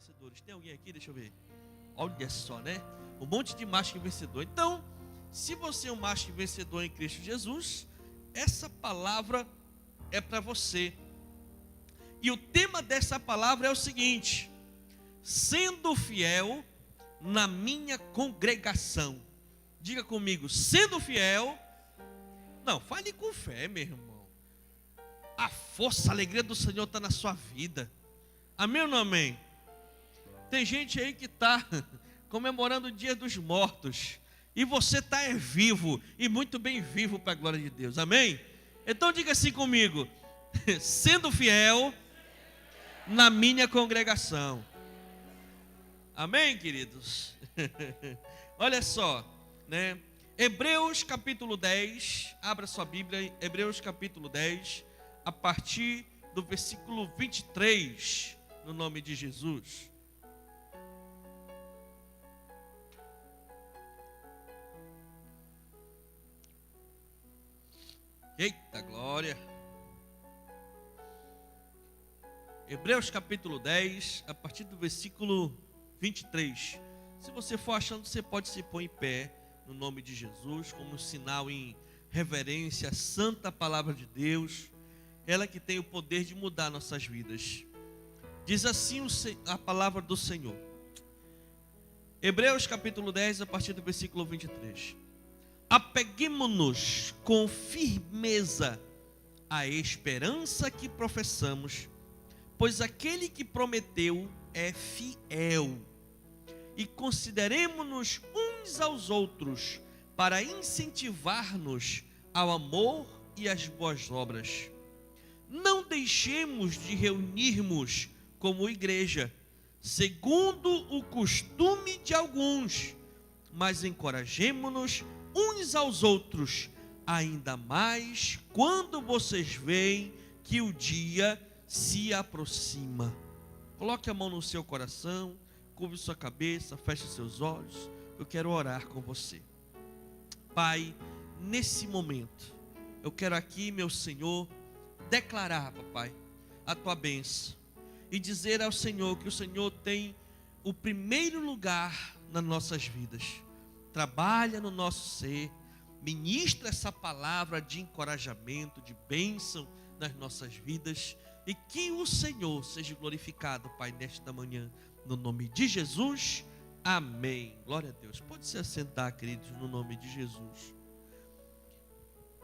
vencedores. Tem alguém aqui? Deixa eu ver. Olha só, né? Um monte de macho vencedor. Então, se você é um macho vencedor em Cristo Jesus, essa palavra é para você. E o tema dessa palavra é o seguinte: sendo fiel na minha congregação. Diga comigo, sendo fiel. Não, fale com fé, meu irmão. A força, a alegria do Senhor está na sua vida. Amém ou não amém? Tem gente aí que está comemorando o dia dos mortos. E você está vivo, e muito bem vivo para a glória de Deus. Amém? Então diga assim comigo: sendo fiel na minha congregação. Amém, queridos? Olha só, né? Hebreus capítulo 10, abra sua Bíblia, Hebreus capítulo 10, a partir do versículo 23, no nome de Jesus. Eita glória! Hebreus capítulo 10, a partir do versículo 23. Se você for achando, você pode se pôr em pé, no nome de Jesus, como sinal em reverência à santa palavra de Deus, ela que tem o poder de mudar nossas vidas. Diz assim a palavra do Senhor. Hebreus capítulo 10, a partir do versículo 23. Apeguemo-nos com firmeza à esperança que professamos, pois aquele que prometeu é fiel. E consideremo-nos uns aos outros para incentivar-nos ao amor e às boas obras. Não deixemos de reunirmos como igreja, segundo o costume de alguns, mas encorajemo-nos uns aos outros, ainda mais quando vocês veem que o dia se aproxima. Coloque a mão no seu coração, curve sua cabeça, feche seus olhos. Eu quero orar com você. Pai, nesse momento, eu quero aqui, meu Senhor, declarar, papai, a tua bênção e dizer ao Senhor que o Senhor tem o primeiro lugar nas nossas vidas. Trabalha no nosso ser, ministra essa palavra de encorajamento, de bênção nas nossas vidas, e que o Senhor seja glorificado, Pai, nesta manhã, no nome de Jesus, amém. Glória a Deus. Pode se assentar, queridos, no nome de Jesus.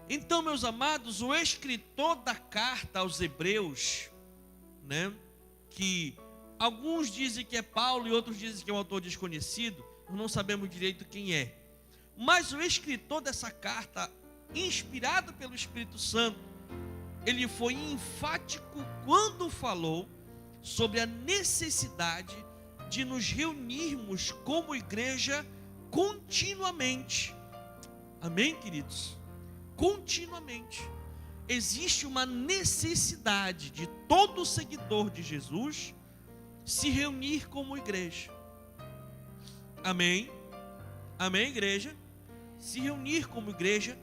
Então, meus amados, o escritor da carta aos Hebreus, né, que alguns dizem que é Paulo e outros dizem que é um autor desconhecido, nós não sabemos direito quem é, mas o escritor dessa carta, inspirado pelo Espírito Santo, ele foi enfático quando falou sobre a necessidade de nos reunirmos como igreja continuamente. Amém, queridos? Continuamente. Existe uma necessidade de todo seguidor de Jesus se reunir como igreja. Amém? Amém, igreja? Se reunir como igreja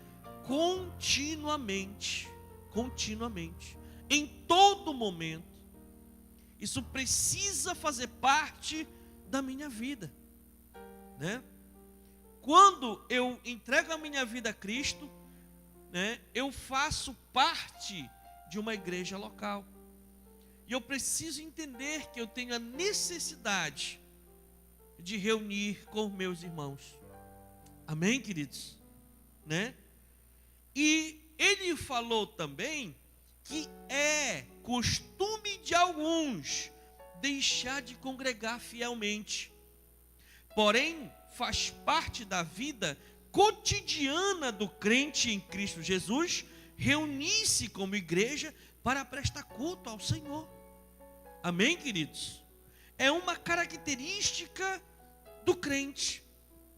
continuamente. Continuamente. Em todo momento. Isso precisa fazer parte da minha vida, né? Quando eu entrego a minha vida a Cristo, né, eu faço parte de uma igreja local. E eu preciso entender que eu tenho a necessidade de reunir com meus irmãos. Amém, queridos? Né? E ele falou também que é costume de alguns deixar de congregar fielmente. Porém, faz parte da vida cotidiana do crente em Cristo Jesus reunir-se como igreja para prestar culto ao Senhor. Amém, queridos? É uma característica do crente,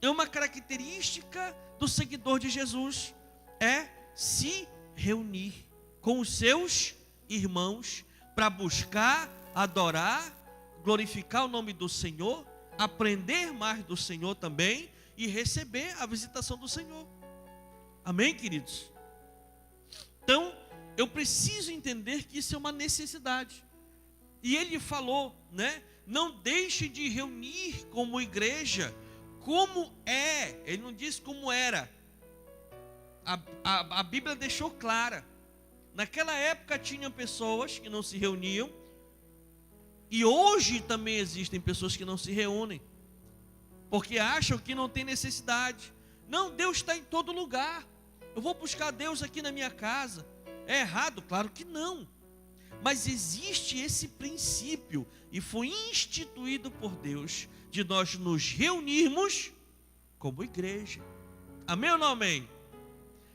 é uma característica do seguidor de Jesus, é se reunir com os seus irmãos para buscar, adorar, glorificar o nome do Senhor, aprender mais do Senhor também e receber a visitação do Senhor. Amém, queridos? Então, eu preciso entender que isso é uma necessidade. E ele falou, né, Não deixe de reunir como igreja, como é. Ele não diz como era. A Bíblia deixou clara. Naquela época tinham pessoas que não se reuniam. E hoje também existem pessoas que não se reúnem. Porque acham que não tem necessidade. Não, Deus está em todo lugar. Eu vou buscar Deus aqui na minha casa. É errado? Claro que não. Mas existe esse princípio, e foi instituído por Deus, de nós nos reunirmos como igreja. Amém ou não amém?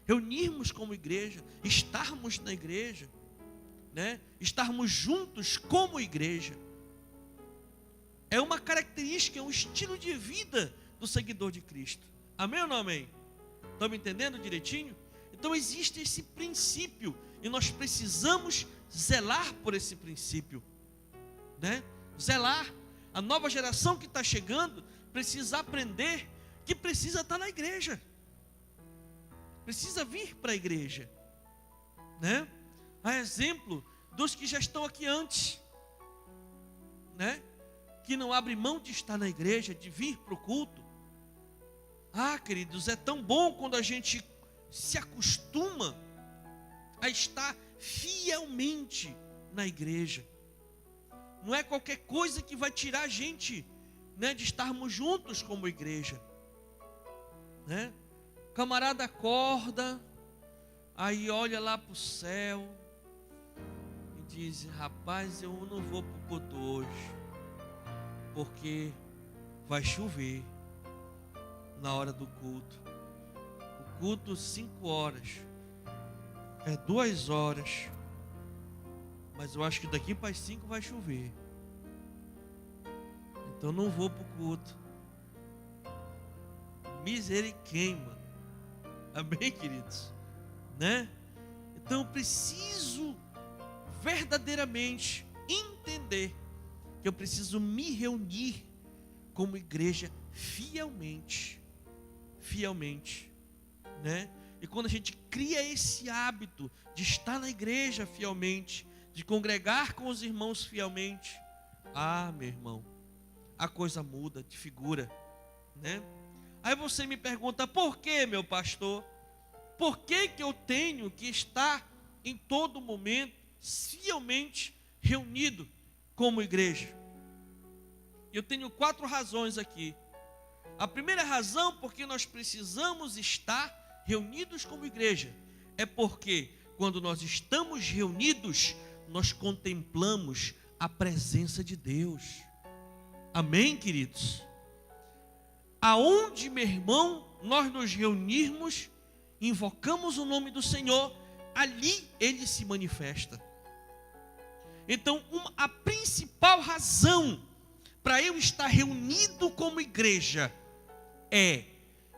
Reunirmos como igreja, estarmos na igreja, né? Estarmos juntos como igreja. É uma característica, é um estilo de vida do seguidor de Cristo. Amém ou não amém? Estão me entendendo direitinho? Então existe esse princípio, e nós precisamos zelar por esse princípio, né? Zelar. A nova geração que está chegando precisa aprender que precisa estar na igreja, precisa vir para a igreja, né? A exemplo dos que já estão aqui antes, né? Que não abrem mão de estar na igreja, de vir para o culto. Ah, queridos, é tão bom quando a gente se acostuma a estar fielmente na igreja. Não é qualquer coisa que vai tirar a gente, né, de estarmos juntos como igreja, né? O camarada acorda, aí olha lá para o céu e diz: rapaz, eu não vou para o culto hoje, porque vai chover na hora do culto. O culto 5 horas, é 2 horas, mas eu acho que daqui para as 5 vai chover, então não vou para o culto. Misericórdia. Amém, queridos? Né? Então eu preciso verdadeiramente entender que eu preciso me reunir como igreja fielmente, né? E quando a gente cria esse hábito de estar na igreja fielmente, de congregar com os irmãos fielmente, ah, meu irmão, a coisa muda de figura, né? Aí você me pergunta: por que, meu pastor? Por que que eu tenho que estar em todo momento fielmente reunido como igreja? Eu tenho 4 razões aqui. A primeira razão, porque nós precisamos estar reunidos como igreja, é porque quando nós estamos reunidos, nós contemplamos a presença de Deus. Amém, queridos? Aonde, meu irmão, nós nos reunirmos, invocamos o nome do Senhor, ali Ele se manifesta. Então, a principal razão para eu estar reunido como igreja é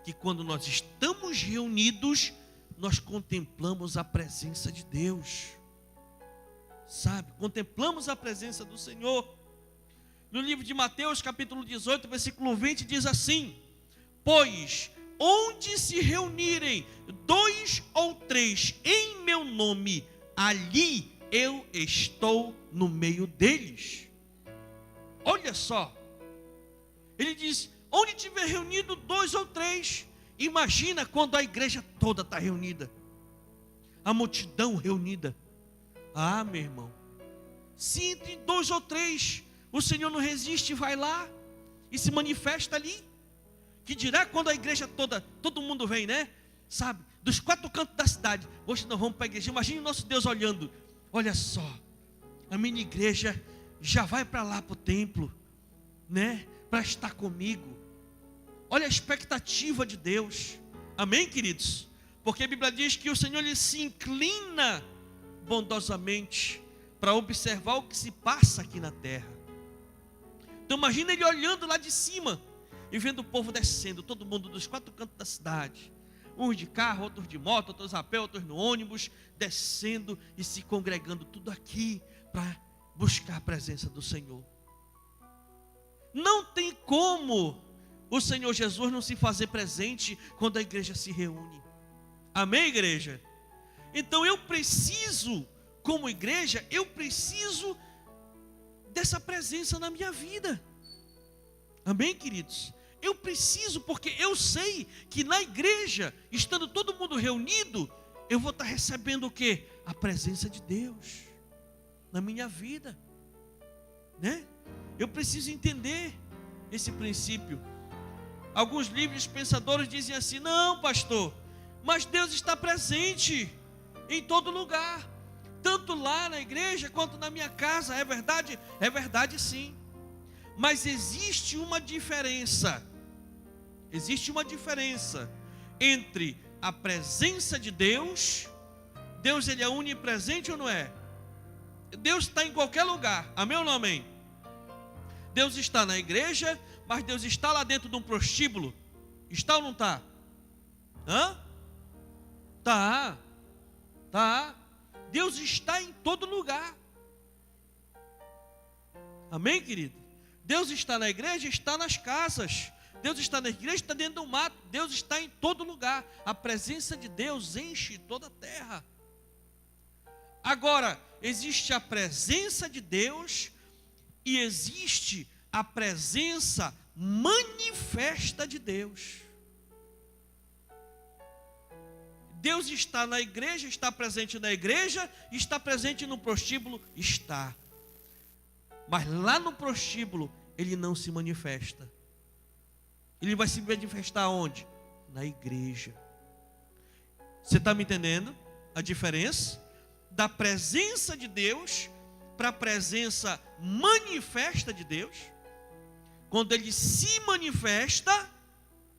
que quando nós estamos reunidos, nós contemplamos a presença de Deus, sabe? Contemplamos a presença do Senhor. No livro de Mateus, capítulo 18, versículo 20, diz assim: pois onde se reunirem 2 ou 3 em meu nome, ali eu estou no meio deles. Olha só, ele diz: onde tiver reunido 2 ou 3, imagina quando a igreja toda está reunida, a multidão reunida. Ah, meu irmão, se entre 2 ou 3 o Senhor não resiste, vai lá e se manifesta ali, que dirá quando a igreja toda, todo mundo vem, né? Sabe, dos 4 cantos da cidade. Hoje nós vamos para a igreja, imagine o nosso Deus olhando: olha só, a minha igreja já vai para lá para o templo, né? Para estar comigo. Olha a expectativa de Deus. Amém, queridos? Porque a Bíblia diz que o Senhor ele se inclina bondosamente para observar o que se passa aqui na terra. Então imagina ele olhando lá de cima e vendo o povo descendo, todo mundo dos 4 cantos da cidade, uns de carro, outros de moto, outros a pé, outros no ônibus, descendo e se congregando, tudo aqui para buscar a presença do Senhor. Não tem como o Senhor Jesus não se fazer presente quando a igreja se reúne. Amém, igreja? Então eu preciso, como igreja, eu preciso dessa presença na minha vida. Amém, queridos? Eu preciso, porque eu sei que na igreja, estando todo mundo reunido, eu vou estar recebendo o quê? A presença de Deus na minha vida, né? Eu preciso entender esse princípio. Alguns livres pensadores dizem assim: não, pastor, mas Deus está presente em todo lugar, tanto lá na igreja quanto na minha casa. É verdade? É verdade, sim. Mas existe uma diferença. Existe uma diferença entre a presença de Deus. Deus, ele é onipresente ou não é? Deus está em qualquer lugar. Amém ou não amém? Deus está na igreja, mas Deus está lá dentro de um prostíbulo. Está ou não está? Hã? Tá. Tá. Deus está em todo lugar. Amém, querido? Deus está na igreja, está nas casas. Deus está na igreja, está dentro do mato. Deus está em todo lugar. A presença de Deus enche toda a terra. Agora, existe a presença de Deus e existe a presença manifesta de Deus. Deus está na igreja, está presente na igreja, está presente no prostíbulo, está. Mas lá no prostíbulo, ele não se manifesta. Ele vai se manifestar onde? Na igreja. Você está me entendendo a diferença da presença de Deus para a presença manifesta de Deus? Quando ele se manifesta,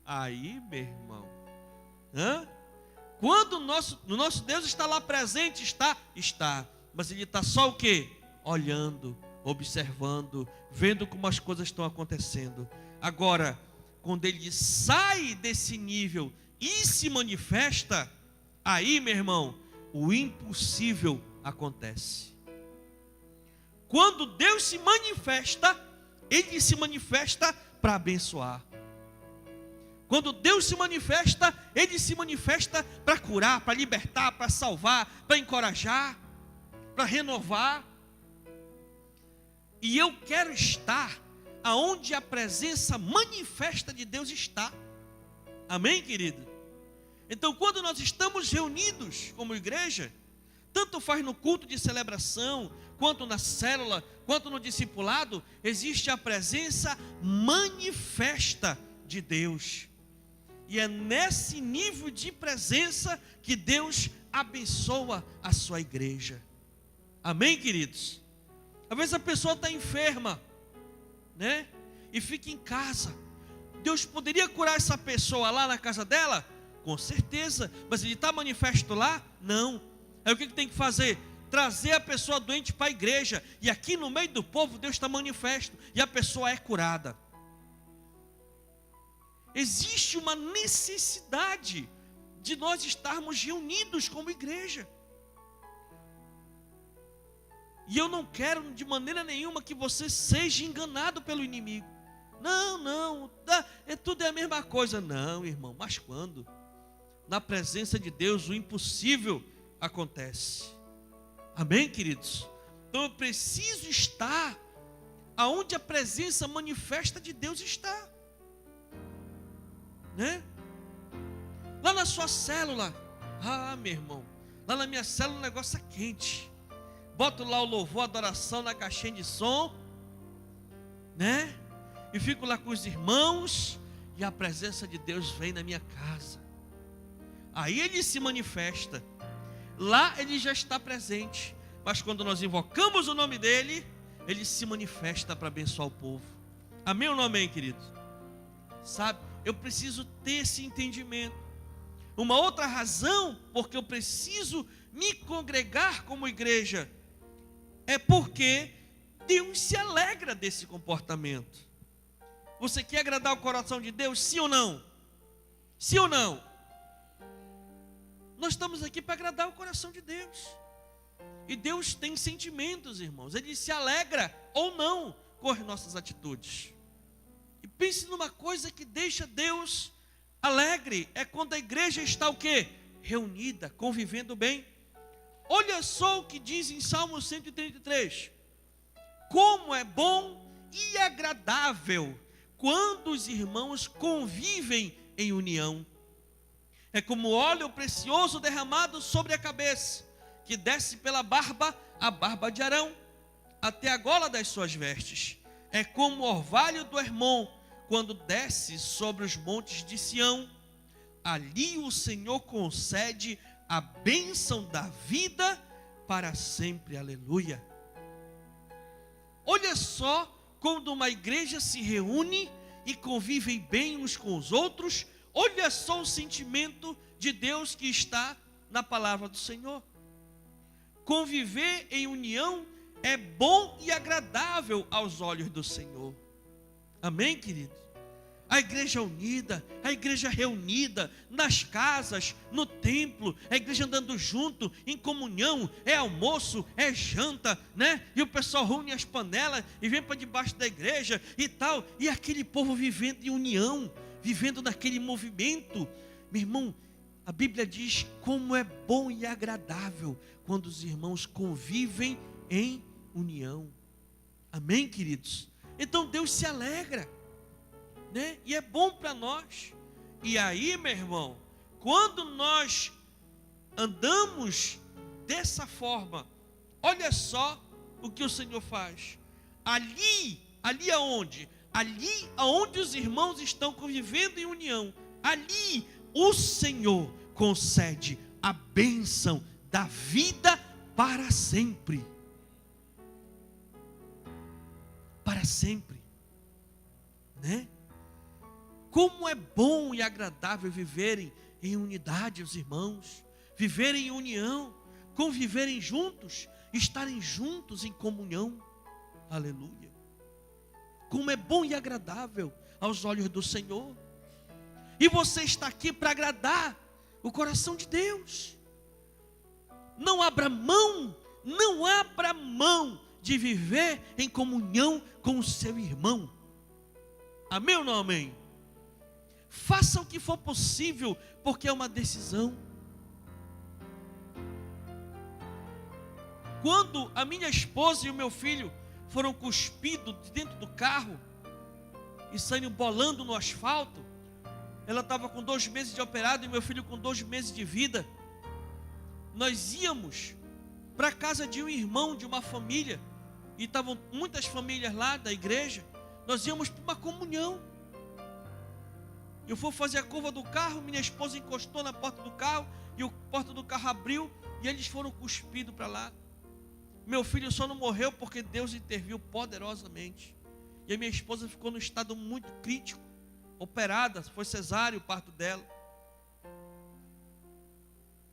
aí, meu irmão, quando o nosso Deus está lá presente, está, mas ele está só o quê? Olhando, observando, vendo como as coisas estão acontecendo. Agora, quando ele sai desse nível e se manifesta, aí, meu irmão, o impossível acontece. Quando Deus se manifesta, ele se manifesta para abençoar. Quando Deus se manifesta, ele se manifesta para curar, para libertar, para salvar, para encorajar, para renovar. E eu quero estar aonde a presença manifesta de Deus está. Amém, querido? Então, quando nós estamos reunidos como igreja, tanto faz no culto de celebração, quanto na célula, quanto no discipulado, existe a presença manifesta de Deus. E é nesse nível de presença que Deus abençoa a sua igreja. Amém, queridos? Às vezes a pessoa está enferma, né? E fica em casa. Deus poderia curar essa pessoa lá na casa dela? Com certeza. Mas ele está manifesto lá? Não. Aí o que tem que fazer? Trazer a pessoa doente para a igreja. E aqui no meio do povo Deus está manifesto. E a pessoa é curada. Existe uma necessidade de nós estarmos reunidos como igreja. E eu não quero de maneira nenhuma que você seja enganado pelo inimigo. Não, tudo é a mesma coisa. Não, irmão, mas quando? Na presença de Deus o impossível acontece. Amém, queridos? Então eu preciso estar aonde a presença manifesta de Deus está, né? Lá na sua célula, meu irmão, lá na minha célula o negócio é quente. Boto lá o louvor, a adoração na caixinha de som, né? E fico lá com os irmãos, e a presença de Deus vem na minha casa. Aí ele se manifesta. Lá ele já está presente. Mas quando nós invocamos o nome dele, ele se manifesta para abençoar o povo. Amém ou não amém, queridos? Sabe, eu preciso ter esse entendimento. Uma outra razão porque eu preciso me congregar como igreja é porque Deus se alegra desse comportamento. Você quer agradar o coração de Deus? Sim ou não? Sim ou não? Nós estamos aqui para agradar o coração de Deus. E Deus tem sentimentos, irmãos. Ele se alegra ou não com as nossas atitudes. E pense numa coisa que deixa Deus alegre. É quando a igreja está o quê? Reunida, convivendo bem. Olha só o que diz em Salmo 133. como é bom e agradável quando os irmãos convivem em união. É como óleo precioso derramado sobre a cabeça, que desce pela barba, a barba de Arão, até a gola das suas vestes. É como o orvalho do Hermon, quando desce sobre os montes de Sião. Ali o Senhor concede a bênção da vida para sempre. Aleluia. Olha só, quando uma igreja se reúne e convivem bem uns com os outros, olha só o sentimento de Deus que está na palavra do Senhor. Conviver em união é bom e agradável aos olhos do Senhor. Amém, queridos? A igreja unida, a igreja reunida, nas casas, no templo, a igreja andando junto, em comunhão, é almoço, é janta, né? E o pessoal reúne as panelas e vem para debaixo da igreja e tal, e aquele povo vivendo em união, vivendo naquele movimento. Meu irmão, a Bíblia diz como é bom e agradável quando os irmãos convivem em união. Amém, queridos? Então Deus se alegra, né? E é bom para nós. E aí, meu irmão, quando nós andamos dessa forma, olha só o que o Senhor faz. Ali aonde? Ali aonde os irmãos estão convivendo em união, ali o Senhor concede a bênção da vida para sempre. Para sempre, né? Como é bom e agradável viverem em unidade os irmãos, viverem em união, conviverem juntos, estarem juntos em comunhão. Aleluia. Como é bom e agradável aos olhos do Senhor. E você está aqui para agradar o coração de Deus. Não abra mão de viver em comunhão com o seu irmão. Amém ou não amém? Faça o que for possível, porque é uma decisão. Quando a minha esposa e o meu filho foram cuspidos de dentro do carro e saindo bolando no asfalto, ela estava com 2 meses de operado e meu filho com 2 meses de vida. Nós íamos para a casa de um irmão de uma família, e estavam muitas famílias lá da igreja. Nós íamos para uma comunhão. Eu fui fazer a curva do carro, minha esposa encostou na porta do carro, e a porta do carro abriu, e eles foram cuspidos para lá. Meu filho só não morreu porque Deus interviu poderosamente. E a minha esposa ficou num estado muito crítico, operada, foi cesáreo o parto dela.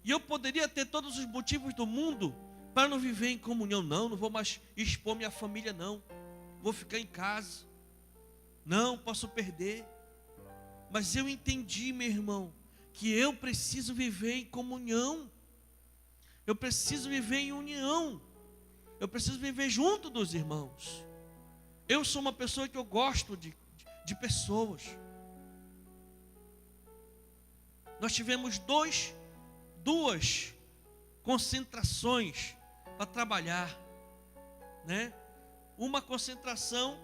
E eu poderia ter todos os motivos do mundo para não viver em comunhão. Não vou mais expor minha família, não. Vou ficar em casa. Não, posso perder. Mas eu entendi, meu irmão, que eu preciso viver em comunhão. Eu preciso viver em união. Eu preciso viver junto dos irmãos. Eu sou uma pessoa que eu gosto de pessoas. Nós tivemos duas concentrações para trabalhar, né? Uma concentração,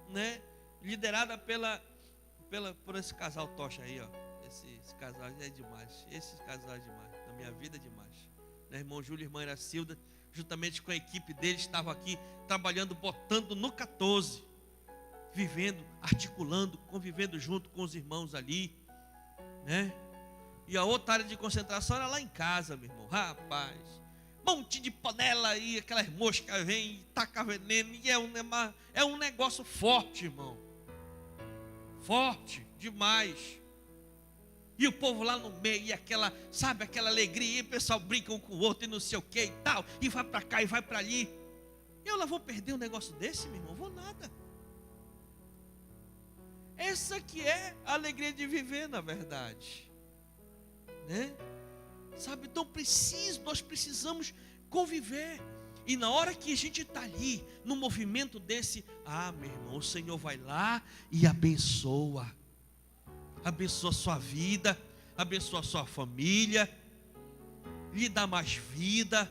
né, liderada por esse casal Tocha aí, ó. Esse casal é demais. Esse casal é demais. Na minha vida é demais. Né, irmão Júlio e irmã Iracilda, juntamente com a equipe deles, estavam aqui trabalhando, botando no 14, vivendo, articulando, convivendo junto com os irmãos ali, né? E a outra área de concentração era lá em casa, meu irmão. Rapaz, monte de panela aí, aquelas moscas vêm e tacam veneno, e é um negócio forte, irmão. Forte demais. E o povo lá no meio, e aquela alegria, e o pessoal brinca um com o outro, e não sei o que e tal, e vai para cá e vai para ali. Eu lá vou perder um negócio desse, meu irmão? Vou nada. Essa que é a alegria de viver, na verdade, né? Sabe, então nós precisamos conviver. E na hora que a gente está ali, no movimento desse, meu irmão, o Senhor vai lá e abençoa a sua vida, abençoa a sua família, lhe dá mais vida,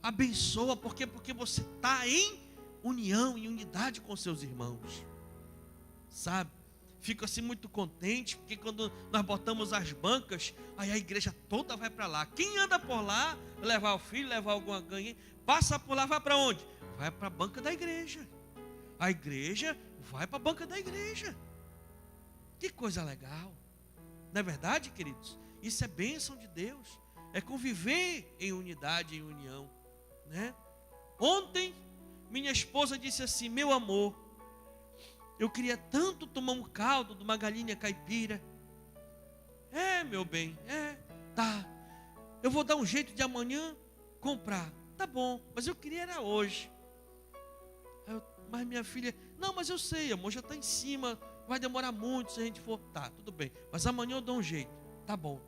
abençoa, porque você está em união e unidade com seus irmãos, sabe? Fico assim muito contente, porque quando nós botamos as bancas, aí a igreja toda vai para lá. Quem anda por lá, levar o filho, levar alguém, passa por lá, vai para onde? Vai para a banca da igreja. A igreja vai para a banca da igreja. Que coisa legal. Não é verdade, queridos? Isso é bênção de Deus. É conviver em unidade, em união, né? Ontem, minha esposa disse assim: meu amor, eu queria tanto tomar um caldo de uma galinha caipira. É, meu bem, tá. Eu vou dar um jeito de amanhã comprar. Tá bom, mas eu queria era hoje. Mas minha filha, não, mas eu sei, amor, já está em cima, vai demorar muito se a gente for. Tá, tudo bem, mas amanhã eu dou um jeito. Tá bom.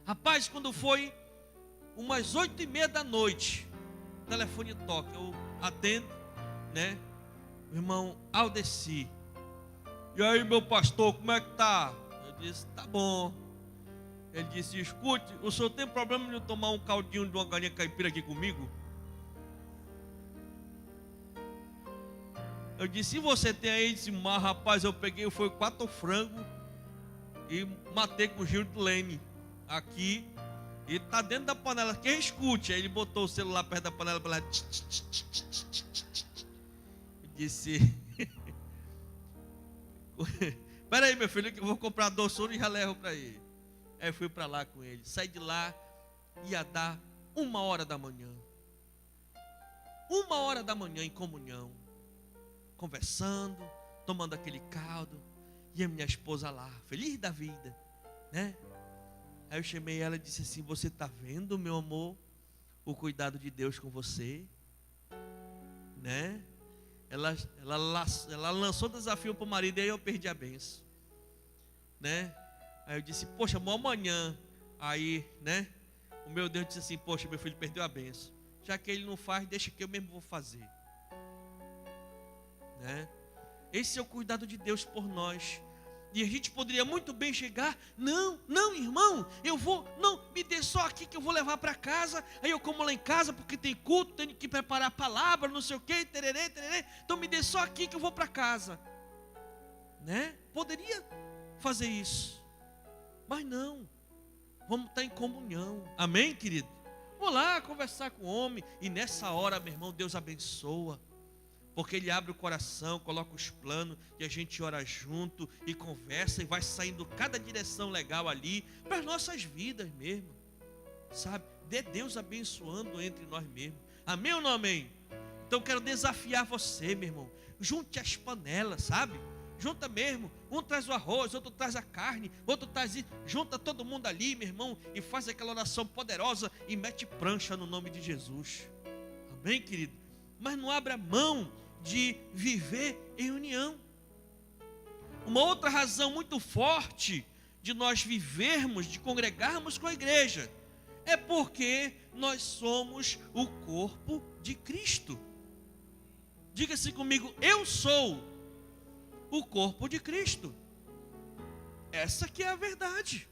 Rapaz, quando foi umas 8:30 da noite, o telefone toca, eu atendo, né? O irmão Aldeci. E aí, meu pastor, como é que tá? Eu disse: tá bom. Ele disse: escute, o senhor tem problema de tomar um caldinho de uma galinha caipira aqui comigo? Eu disse: e você tem aí? Ele disse: mas rapaz, eu peguei, foi 4 frangos e matei com giro de leme aqui, e tá dentro da panela, quem escute? Aí ele botou o celular perto da panela para lá. Eu disse: espera aí, meu filho, que eu vou comprar doçura e já levo para ele. Aí eu fui para lá com ele, saí de lá, ia dar 1h da manhã. 1h da manhã em comunhão, conversando, tomando aquele caldo, e a minha esposa lá, feliz da vida, né? Aí eu chamei ela e disse assim: você está vendo, meu amor, o cuidado de Deus com você, né? Ela lançou desafio para o marido, e aí eu perdi a benção, né? Aí eu disse: poxa, amor, amanhã. Aí, né, o meu Deus disse assim: poxa, meu filho perdeu a benção, já que ele não faz, deixa que eu mesmo vou fazer, né? Esse é o cuidado de Deus por nós. E a gente poderia muito bem chegar: não, irmão, eu vou, não, me dê só aqui que eu vou levar para casa, aí eu como lá em casa porque tem culto, tenho que preparar a palavra, não sei o que, tererê, então me dê só aqui que eu vou para casa, né? Poderia fazer isso, mas não, vamos estar em comunhão, amém, querido? Vou lá conversar com o homem, e nessa hora, meu irmão, Deus abençoa, porque Ele abre o coração, coloca os planos, e a gente ora junto, e conversa, e vai saindo cada direção legal ali, para as nossas vidas mesmo, sabe? De Deus abençoando entre nós mesmos, amém ou não amém? Então quero desafiar você, meu irmão, junte as panelas, sabe? Junta mesmo, um traz o arroz, outro traz a carne, outro traz isso, junta todo mundo ali, meu irmão, e faz aquela oração poderosa, e mete prancha no nome de Jesus, amém, querido? Mas não abra mão de viver em união. Uma outra razão muito forte de nós vivermos, de congregarmos com a igreja, é porque nós somos o corpo de Cristo. Diga-se comigo: eu sou o corpo de Cristo. Essa que é a verdade,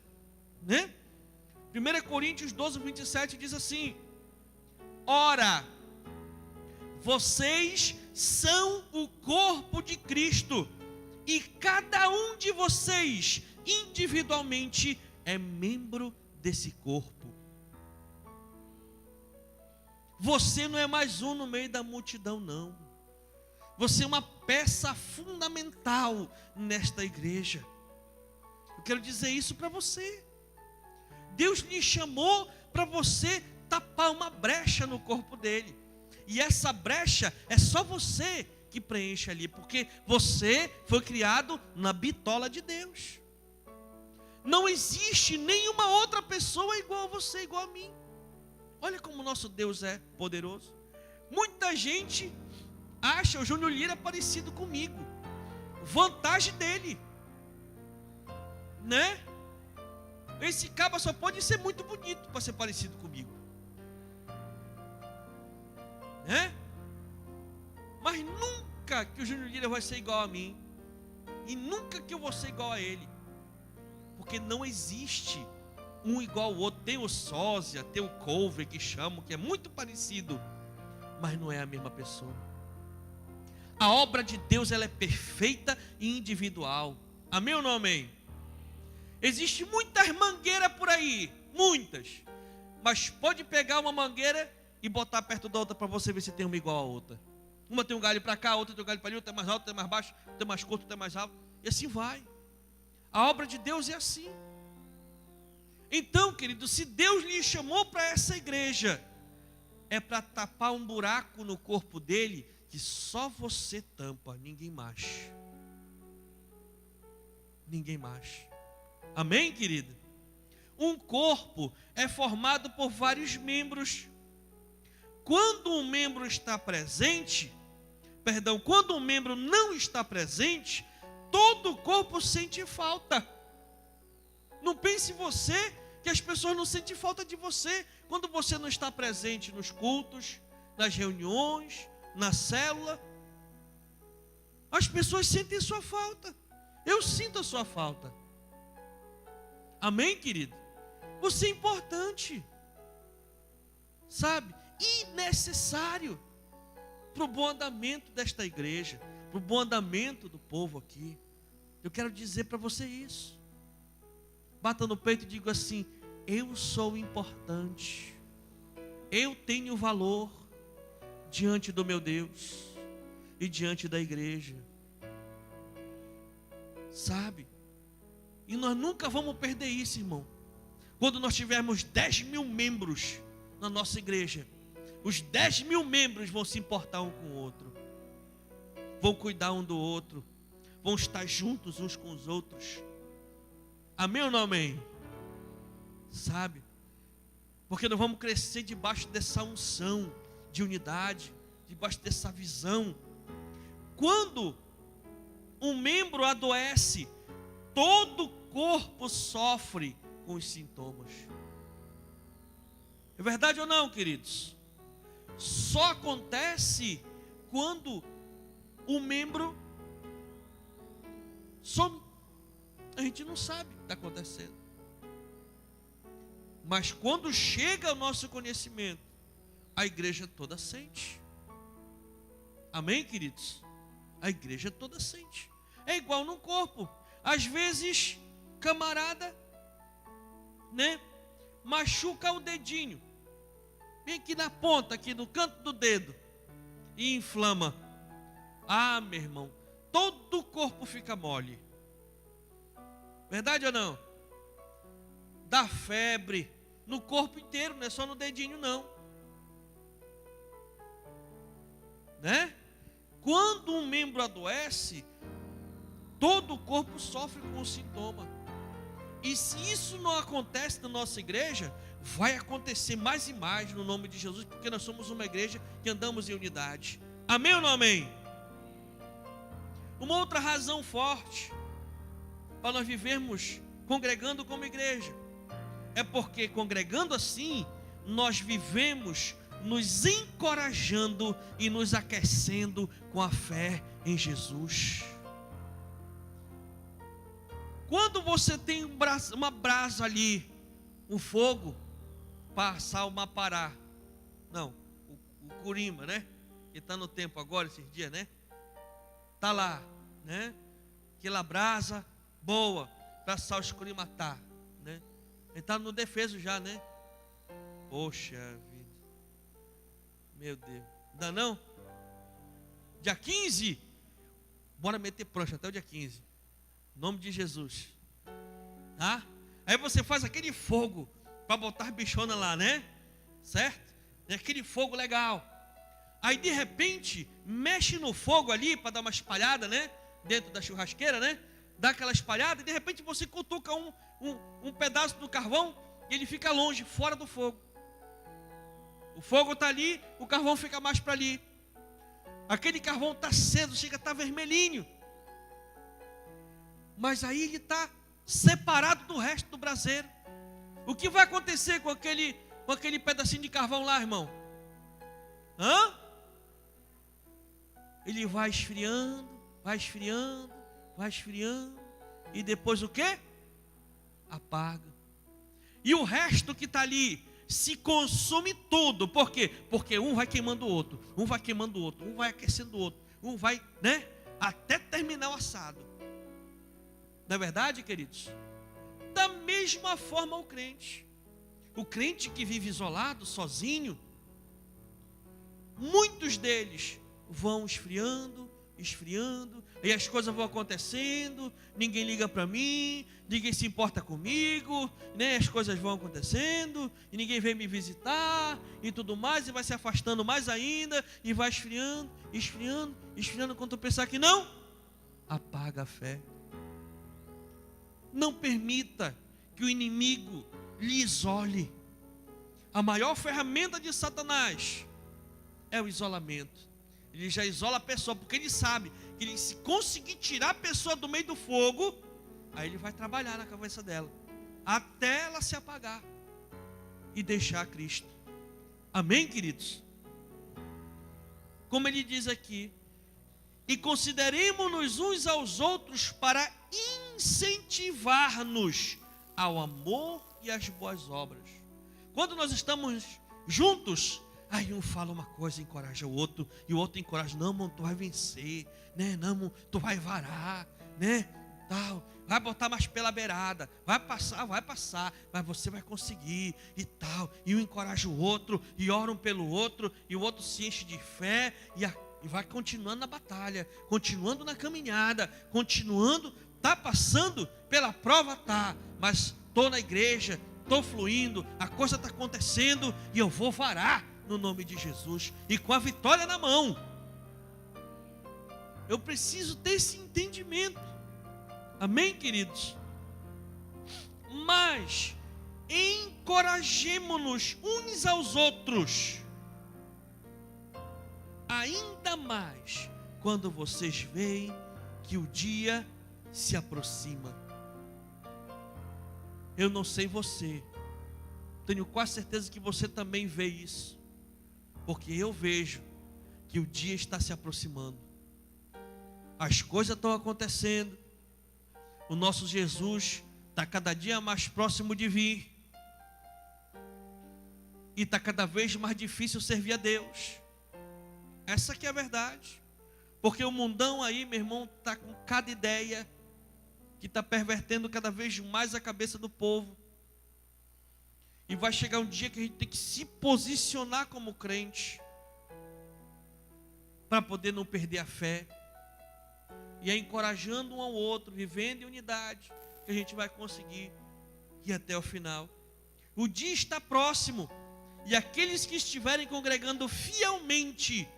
né? 1 Coríntios 12:27 diz assim: ora, vocês são o corpo de Cristo, e cada um de vocês individualmente é membro desse corpo. Você não é mais um no meio da multidão, não. Você é uma peça fundamental nesta igreja. Eu quero dizer isso para você. Deus lhe chamou para você tapar uma brecha no corpo dele. E essa brecha é só você que preenche ali, porque você foi criado na bitola de Deus. Não existe nenhuma outra pessoa igual a você, igual a mim. Olha como o nosso Deus é poderoso. Muita gente acha o Júnior Lira parecido comigo. Vantagem dele, né? Esse caba só pode ser muito bonito para ser parecido comigo, né? Mas nunca que o Júnior Lira vai ser igual a mim, e nunca que eu vou ser igual a ele, porque não existe um igual ao outro. Tem o sósia, tem o cover que chamam, que é muito parecido, mas não é a mesma pessoa. A obra de Deus, ela é perfeita e individual. Amém ou não amém? Existe muitas mangueiras por aí, muitas. Mas pode pegar uma mangueira e botar perto da outra para você ver se tem uma igual a outra. Uma tem um galho para cá, outra tem um galho para ali, outra é mais alto, outra é mais baixo, outra é mais curto, outra é mais alto. E assim vai. A obra de Deus é assim. Então, querido, se Deus lhe chamou para essa igreja, é para tapar um buraco no corpo dele que só você tampa, ninguém mais. Ninguém mais. Amém, querido? Um corpo é formado por vários membros. Quando um membro está presente, quando um membro não está presente, todo o corpo sente falta. Não pense você que as pessoas não sentem falta de você quando você não está presente nos cultos, nas reuniões, na célula. As pessoas sentem sua falta. Eu sinto a sua falta. Amém, querido? Você é importante, sabe? E necessário para o bom andamento desta igreja, para o bom andamento do povo aqui. Eu quero dizer para você isso. Bata no peito e diga assim: eu sou importante, eu tenho valor diante do meu Deus e diante da igreja, sabe? E nós nunca vamos perder isso, irmão. Quando nós tivermos 10 mil membros na nossa igreja, os 10 mil membros vão se importar um com o outro, vão cuidar um do outro, vão estar juntos uns com os outros. Amém ou não amém? Sabe? Porque nós vamos crescer debaixo dessa unção de unidade, debaixo dessa visão. Quando um membro adoece, todo o corpo sofre com os sintomas. É verdade ou não, queridos? Só acontece quando o membro some. A gente não sabe o que está acontecendo. Mas quando chega ao nosso conhecimento, a igreja toda sente. Amém, queridos? A igreja toda sente. É igual no corpo. Às vezes, camarada, né, machuca o dedinho, vem aqui na ponta, aqui no canto do dedo, e inflama. Ah, meu irmão, todo o corpo fica mole. Verdade ou não? Dá febre no corpo inteiro, não é só no dedinho não, né? Quando um membro adoece, todo o corpo sofre com o sintoma. E se isso não acontece na nossa igreja, vai acontecer mais e mais no nome de Jesus, porque nós somos uma igreja que andamos em unidade. Amém ou não amém? Uma outra razão forte para nós vivermos congregando como igreja é porque congregando assim, nós vivemos nos encorajando e nos aquecendo com a fé em Jesus. Quando você tem uma brasa ali, um fogo, passar uma pará, não, o curima, né? Que está no tempo agora, esses dias, né? Está lá, né? Aquela brasa boa, para assar os curi matar, né? Ele está no defeso já, né? Poxa vida, meu Deus, ainda não? Dia 15, bora meter prancha até o dia 15. Em nome de Jesus. Tá? Aí você faz aquele fogo para botar bichona lá, né? Certo? Aquele fogo legal. Aí de repente mexe no fogo ali para dar uma espalhada, né? Dentro da churrasqueira, né? Dá aquela espalhada e de repente você cutuca um pedaço do carvão e ele fica longe, fora do fogo. O fogo está ali, o carvão fica mais para ali. Aquele carvão está aceso, chega a estar vermelhinho. Mas aí ele está separado do resto do braseiro. O que vai acontecer com aquele pedacinho de carvão lá, irmão? Hã? Ele vai esfriando, vai esfriando, vai esfriando. E depois o quê? Apaga. E o resto que está ali se consome tudo. Por quê? Porque um vai queimando o outro, um vai queimando o outro, um vai aquecendo o outro. um vai, né, até terminar o assado. Não é verdade, queridos? Da mesma forma o crente que vive isolado, sozinho, muitos deles vão esfriando, e as coisas vão acontecendo, ninguém liga para mim, ninguém se importa comigo, né? As coisas vão acontecendo, e ninguém vem me visitar, e tudo mais, e vai se afastando mais ainda, e vai esfriando, quando tu pensar que não, apaga a fé. Não permita que o inimigo lhe isole. A maior ferramenta de Satanás é o isolamento. Ele já isola a pessoa, porque ele sabe que ele, se conseguir tirar a pessoa do meio do fogo, aí ele vai trabalhar na cabeça dela, até ela se apagar e deixar Cristo. Amém, queridos? Como ele diz aqui, e consideremos-nos uns aos outros para incentivar-nos ao amor e às boas obras. Quando nós estamos juntos, aí um fala uma coisa, encoraja o outro, e o outro encoraja, não, mano, tu vai vencer, né? Não, mano, tu vai varar, né? Tal, vai botar mais pela beirada, vai passar, mas você vai conseguir, e tal, e um encoraja o outro, e ora um pelo outro, e o outro se enche de fé, e vai continuando na batalha, continuando na caminhada, continuando, tá passando pela prova, tá, mas estou na igreja, estou fluindo, a coisa está acontecendo, e eu vou varar, no nome de Jesus, e com a vitória na mão. Eu preciso ter esse entendimento. Amém, queridos? Mas encorajemo-nos uns aos outros, ainda mais quando vocês veem que o dia se aproxima. Eu não sei você, tenho quase certeza que você também vê isso, porque eu vejo que o dia está se aproximando, as coisas estão acontecendo, o nosso Jesus está cada dia mais próximo de vir, e está cada vez mais difícil servir a Deus. Essa que é a verdade, porque o mundão aí, meu irmão, está com cada ideia, que está pervertendo cada vez mais a cabeça do povo, e vai chegar um dia que a gente tem que se posicionar como crente, para poder não perder a fé, e é encorajando um ao outro, vivendo em unidade, que a gente vai conseguir ir até o final. O dia está próximo, e aqueles que estiverem congregando fielmente,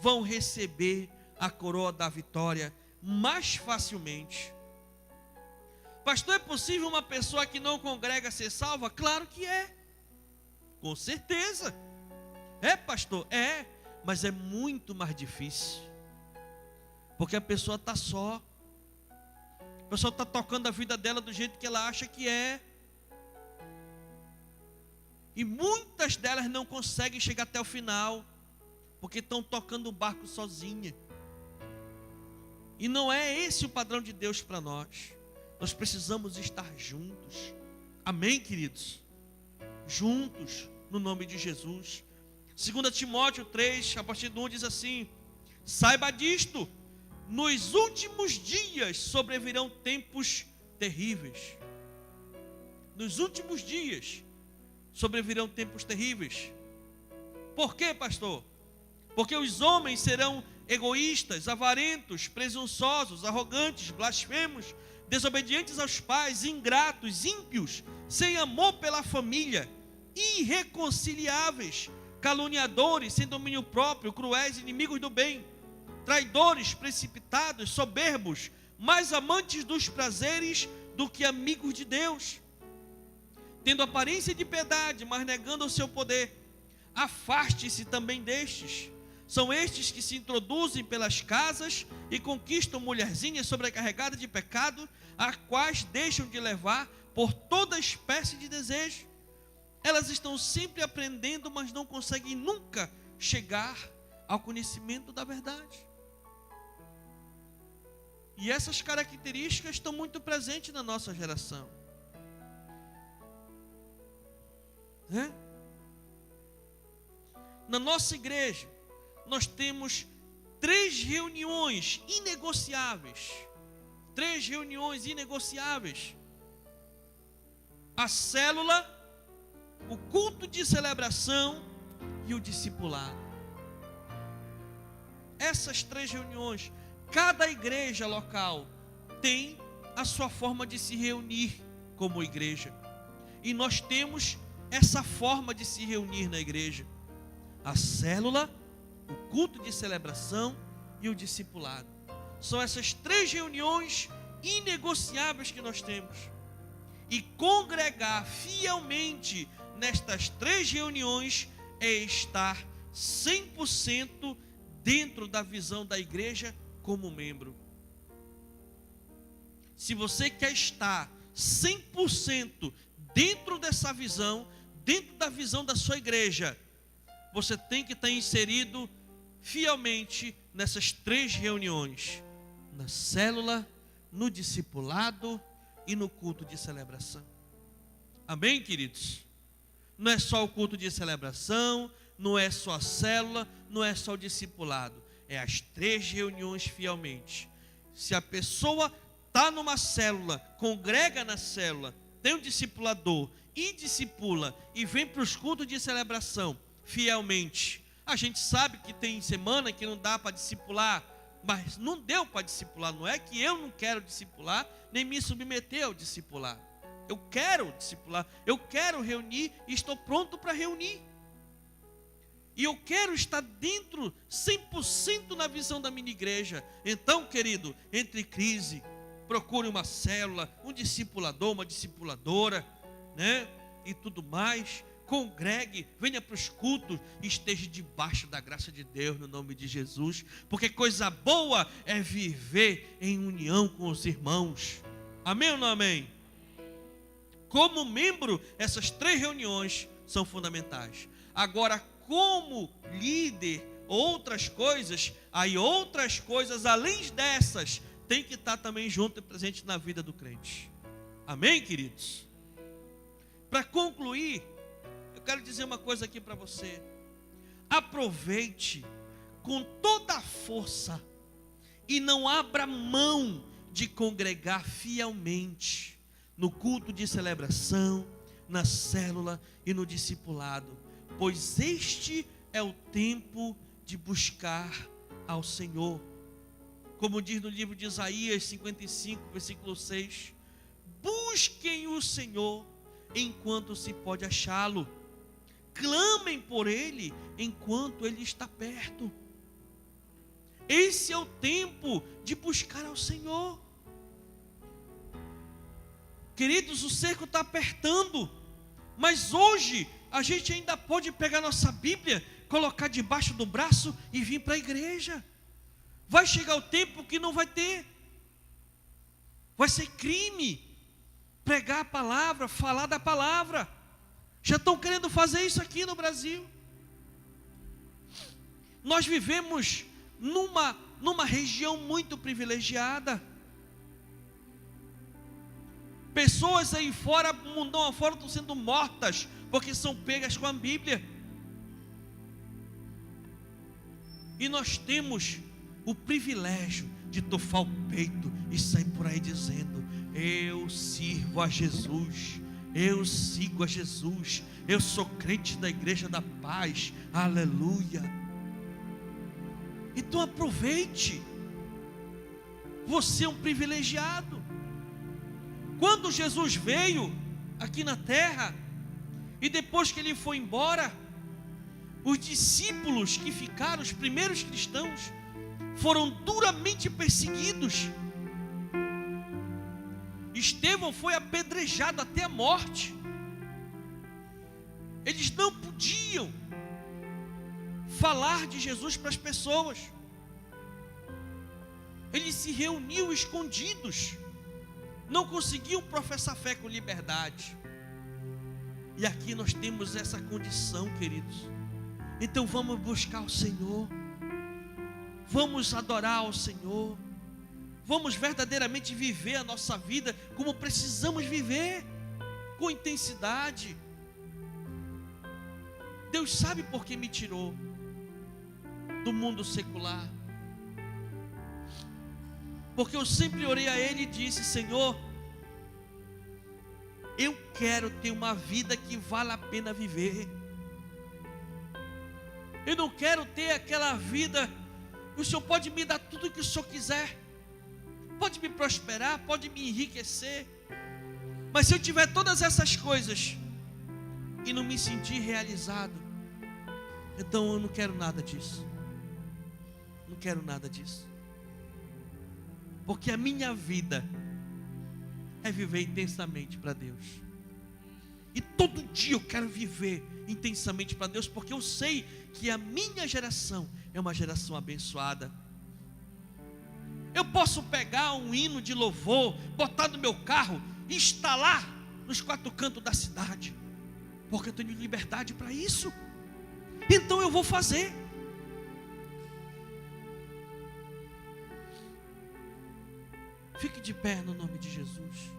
vão receber a coroa da vitória mais facilmente. Pastor, é possível uma pessoa que não congrega ser salva? Claro que é, com certeza. É, pastor? É, mas é muito mais difícil, porque a pessoa está só, a pessoa está tocando a vida dela do jeito que ela acha que é, e muitas delas não conseguem chegar até o final, porque estão tocando o barco sozinha, e não é esse o padrão de Deus para nós. Nós precisamos estar juntos. Amém, queridos? Juntos, no nome de Jesus. 2 Timóteo 3, a partir do 1 diz assim: saiba disto, nos últimos dias sobrevirão tempos terríveis. Nos últimos dias sobrevirão tempos terríveis. Por quê, pastor? Porque os homens serão egoístas, avarentos, presunçosos, arrogantes, blasfemos, desobedientes aos pais, ingratos, ímpios, sem amor pela família, irreconciliáveis, caluniadores, sem domínio próprio, cruéis, inimigos do bem, traidores, precipitados, soberbos, mais amantes dos prazeres do que amigos de Deus, tendo aparência de piedade, mas negando o seu poder. Afaste-se também destes. São estes que se introduzem pelas casas e conquistam mulherzinhas sobrecarregadas de pecado, as quais deixam de levar por toda espécie de desejo. Elas estão sempre aprendendo, mas não conseguem nunca chegar ao conhecimento da verdade. E essas características estão muito presentes na nossa geração. Na nossa igreja, nós temos três reuniões inegociáveis. Três reuniões inegociáveis. A célula, o culto de celebração e o discipulado. Essas três reuniões, cada igreja local tem a sua forma de se reunir como igreja. E nós temos essa forma de se reunir na igreja: a célula, o culto de celebração e o discipulado. São essas três reuniões inegociáveis que nós temos. E congregar fielmente nestas três reuniões é estar 100% dentro da visão da igreja como membro. Se você quer estar 100% dentro dessa visão, dentro da visão da sua igreja, você tem que estar inserido fielmente nessas três reuniões: na célula, no discipulado e no culto de celebração. Amém, queridos? Não é só o culto de celebração, não é só a célula, não é só o discipulado. É as três reuniões fielmente. Se a pessoa está numa célula, congrega na célula, tem um discipulador e discipula e vem para os cultos de celebração fielmente. A gente sabe que tem semana que não dá para discipular, mas não deu para discipular. Não é que eu não quero discipular, nem me submeter ao discipular. Eu quero discipular, eu quero reunir e estou pronto para reunir. E eu quero estar dentro 100% na visão da minha igreja. Então, querido, entre em crise, procure uma célula, um discipulador, uma discipuladora, né? E tudo mais. Congregue, venha para os cultos e esteja debaixo da graça de Deus no nome de Jesus. Porque coisa boa é viver em união com os irmãos. Amém ou não amém? Como membro, essas três reuniões são fundamentais. Agora, como líder, outras coisas além dessas, tem que estar também junto e presente na vida do crente. Amém, queridos? Para concluir, eu quero dizer uma coisa aqui para você. Aproveite com toda a força e não abra mão de congregar fielmente no culto de celebração, na célula e no discipulado, pois este é o tempo de buscar ao Senhor. Como diz no livro de Isaías 55, versículo 6, busquem o Senhor enquanto se pode achá-lo, clamem por Ele enquanto Ele está perto. Esse é o tempo de buscar ao Senhor. Queridos, o cerco está apertando, mas hoje a gente ainda pode pegar nossa Bíblia, colocar debaixo do braço e vir para a igreja. Vai chegar o tempo que não vai ter, vai ser crime pregar a palavra, falar da palavra. Já estão querendo fazer isso aqui no Brasil. Nós vivemos numa região muito privilegiada. Pessoas aí fora, mundão afora, estão sendo mortas porque são pegas com a Bíblia. E nós temos o privilégio de tofar o peito e sair por aí dizendo: eu sirvo a Jesus, eu sigo a Jesus, eu sou crente da Igreja da Paz, aleluia. Então aproveite, você é um privilegiado. Quando Jesus veio aqui na terra, e depois que ele foi embora, os discípulos que ficaram, os primeiros cristãos, foram duramente perseguidos. Estevão foi apedrejado até a morte. Eles não podiam falar de Jesus para as pessoas. Eles se reuniam escondidos, não conseguiam professar fé com liberdade. E aqui nós temos essa condição, queridos. Então vamos buscar o Senhor, vamos adorar ao Senhor, vamos verdadeiramente viver a nossa vida como precisamos viver, com intensidade. Deus sabe por que me tirou do mundo secular. Porque eu sempre orei a Ele e disse: Senhor, eu quero ter uma vida que vale a pena viver. Eu não quero ter aquela vida, o Senhor pode me dar tudo o que o Senhor quiser, pode me prosperar, pode me enriquecer, mas se eu tiver todas essas coisas e não me sentir realizado, então eu não quero nada disso. Não quero nada disso. Porque a minha vida é viver intensamente para Deus. E todo dia eu quero viver intensamente para Deus, porque eu sei que a minha geração é uma geração abençoada. Eu posso pegar um hino de louvor, botar no meu carro e instalar nos 4 cantos da cidade, porque eu tenho liberdade para isso. Então eu vou fazer. Fique de pé no nome de Jesus.